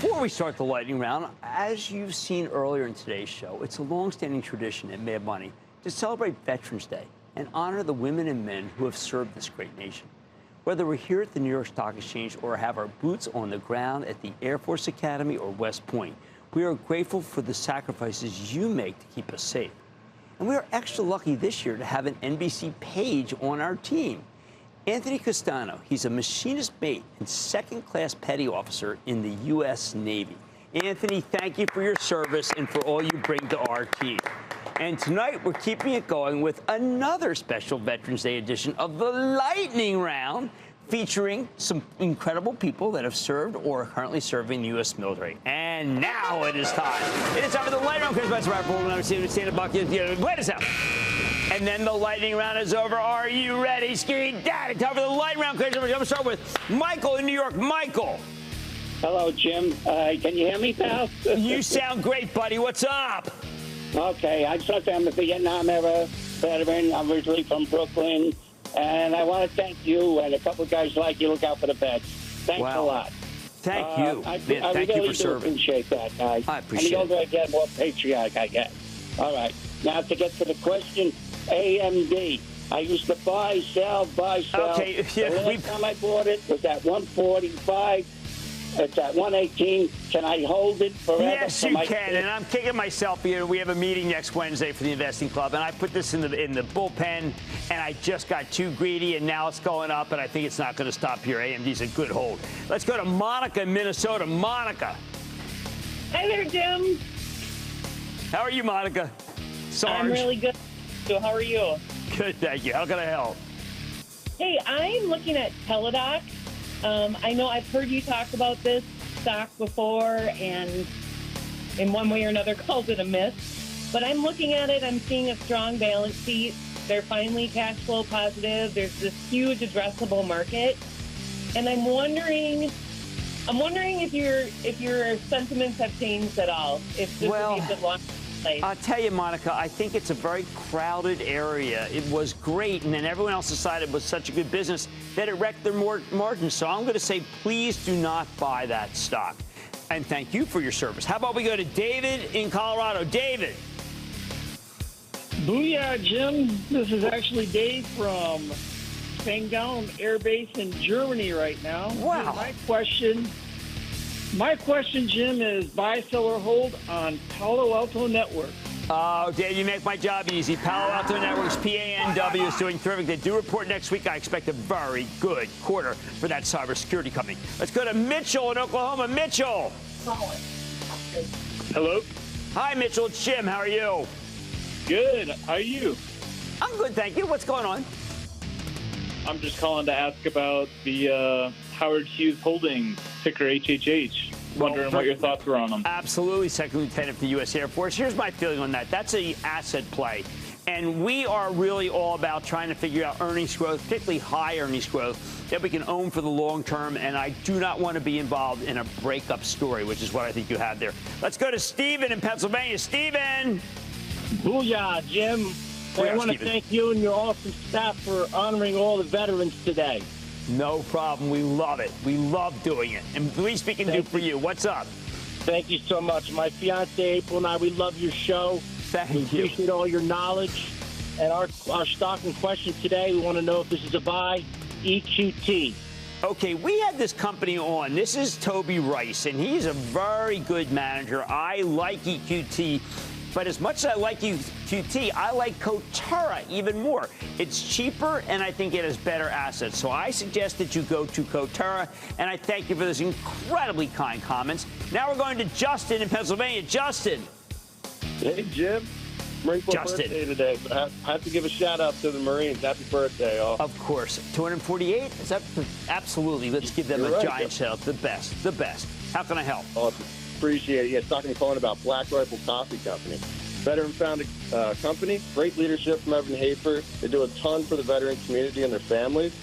Before we start the lightning round, as you've seen earlier in today's show, it's a long-standing tradition at Mad Money to celebrate Veterans Day and honor the women and men who have served this great nation. Whether we're here at the New York Stock Exchange or have our boots on the ground at the Air Force Academy or West Point, we are grateful for the sacrifices you make to keep us safe. And we are extra lucky this year to have an NBC page on our team. Anthony Castano, he's a machinist mate and second-class petty officer in the U.S. Navy. Anthony, thank you for your service and for all you bring to our team. And tonight, we're keeping it going with another special Veterans Day edition of the Lightning Round, featuring some incredible people that have served or are currently serving the U.S. military. And now it is time. It is time for the Lightning Round. Chris Wait a second. And then the lightning round is over. Are you ready, Ski Daddy? Time for the lightning round. I'm going to start with Michael in New York. Michael. Hello, Jim. Can you hear me, pal? You sound great, buddy. What's up? Okay. I'm a Vietnam era veteran. I'm originally from Brooklyn. And I want to thank you and a couple of guys like you. Look out for the vets. Thanks a lot. Thank you. I thank really you for serving. Appreciate that, guys. I appreciate it. And the older I get, more patriotic I get. All right. Now to get to the question. AMD. I used to buy, sell. Okay. The last time I bought it was at 145. It's at 118. Can I hold it forever? Yes, you can. And I'm kicking myself here. We have a meeting next Wednesday for the Investing Club, and I put this in the bullpen, and I just got too greedy, and now it's going up, and I think it's not going to stop here. AMD's a good hold. Let's go to Monica in Minnesota. Monica. Hi there, Jim. How are you, Monica? Sarge. I'm really good. So how are you? Good, thank you. How can I help? Hey, I'm looking at Peloton. I know I've heard you talk about this stock before, and in one way or another called it a miss. But I'm looking at it. I'm seeing a strong balance sheet. They're finally cash flow positive. There's this huge addressable market, and I'm wondering if your sentiments have changed at all. If this would be a good long play. I'll tell you, Monica, I think it's a very crowded area. It was great, and then everyone else decided it was such a good business that it wrecked their margins. So I'm going to say, please do not buy that stock. And thank you for your service. How about we go to David in Colorado? David. Booyah, Jim. This is actually Dave from Spangdaum Air Base in Germany right now. Wow. My question, Jim, is buy, sell, or hold on Palo Alto Networks. Oh, Dave, you make my job easy. Palo Alto Networks, PANW, is doing terrific. They do report next week. I expect a very good quarter for that cybersecurity company. Let's go to Mitchell in Oklahoma. Mitchell. Hello. Hi, Mitchell. It's Jim. How are you? Good. How are you? I'm good, thank you. What's going on? I'm just calling to ask about the Howard Hughes Holdings, ticker HHH. Wondering what your thoughts were on them. Absolutely, Second Lieutenant of the U.S. Air Force. Here's my feeling on that. That's an asset play. And we are really all about trying to figure out earnings growth, particularly high earnings growth, that we can own for the long term. And I do not want to be involved in a breakup story, which is what I think you have there. Let's go to Stephen in Pennsylvania. Stephen. Booyah, Jim. I want to thank you and your awesome staff for honoring all the veterans today. No problem. We love it. We love doing it. And the least we can do for you. What's up? Thank you so much. My fiance, April, and I, we love your show. Thank you. We appreciate all your knowledge. And our stock in question today, we want to know if this is a buy, EQT. Okay, we had this company on. This is Toby Rice, and he's a very good manager. I like EQT. But as much as I like EQT, I like Coterra even more. It's cheaper, and I think it has better assets. So I suggest that you go to Coterra, and I thank you for those incredibly kind comments. Now we're going to Justin in Pennsylvania. Justin. Hey, Jim. Marine Corps birthday today. I have to give a shout-out to the Marines. Happy birthday, all. Of course. 248? Is that absolutely? Let's give them a giant shout-out. The best. The best. How can I help? Awesome. Appreciate it. Yeah, talking to phone about Black Rifle Coffee Company. Veteran-founded company, great leadership from Evan Hafer. They do a ton for the veteran community and their families.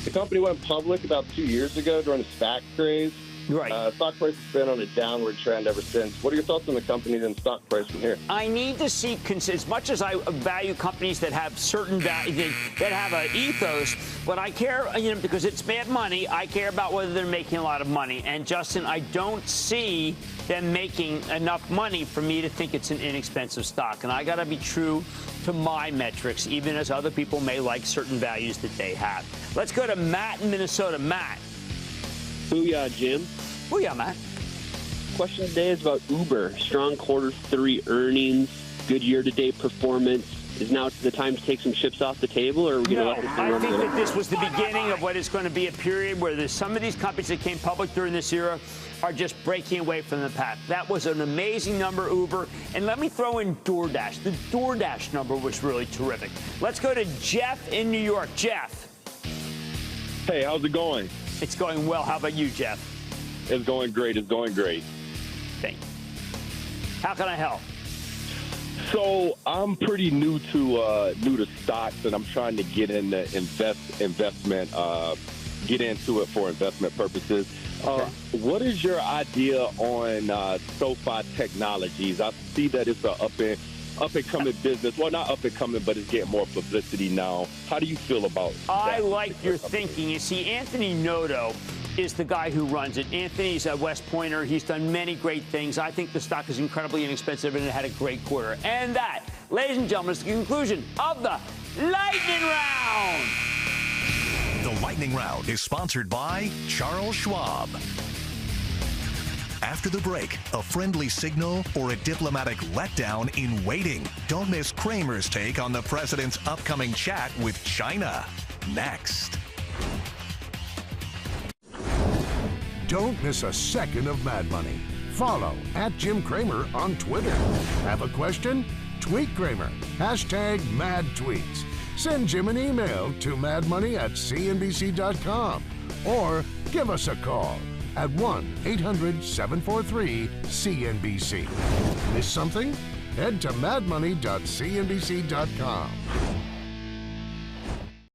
The company went public about 2 years ago during the SPAC craze. Right. Stock price has been on a downward trend ever since. What are your thoughts on the company and stock price from here? I need to see, as much as I value companies that have certain value, that have an ethos, but I care, because it's bad money, I care about whether they're making a lot of money. And, Justin, I don't see them making enough money for me to think it's an inexpensive stock. And I got to be true to my metrics, even as other people may like certain values that they have. Let's go to Matt in Minnesota. Matt. Booyah, Jim. Booyah, Matt. Question of the day is about Uber. Strong Q3 earnings, good year-to-date performance. Is now the time to take some chips off the table, or are we going to let this thing run? I think that this was the beginning of what is going to be a period where there's some of these companies that came public during this era are just breaking away from the pack. That was an amazing number, Uber. And let me throw in DoorDash. The DoorDash number was really terrific. Let's go to Jeff in New York. Jeff. Hey, how's it going? It's going well. How about you, Jeff? It's going great. It's going great. Thank you. How can I help? So I'm pretty new to stocks, and I'm trying to get into investment, get into it for investment purposes. Okay. What is your idea on SoFi Technologies? I see that it's an up and coming business. Well, not up and coming, but it's getting more publicity now. How do you feel about that? I like your thinking. You see, Anthony Noto is the guy who runs it. Anthony's a West Pointer. He's done many great things. I think the stock is incredibly inexpensive, and it had a great quarter. And that, ladies and gentlemen, is the conclusion of the Lightning Round. The Lightning Round is sponsored by Charles Schwab. After the break, a friendly signal or a diplomatic letdown in waiting. Don't miss Cramer's take on the president's upcoming chat with China. Next. Don't miss a second of Mad Money. Follow @Jim Cramer on Twitter. Have a question? Tweet Cramer. #MadTweets. Send Jim an email to madmoney@cnbc.com or give us a call at 1-800-743-CNBC. Miss something? Head to madmoney.cnbc.com.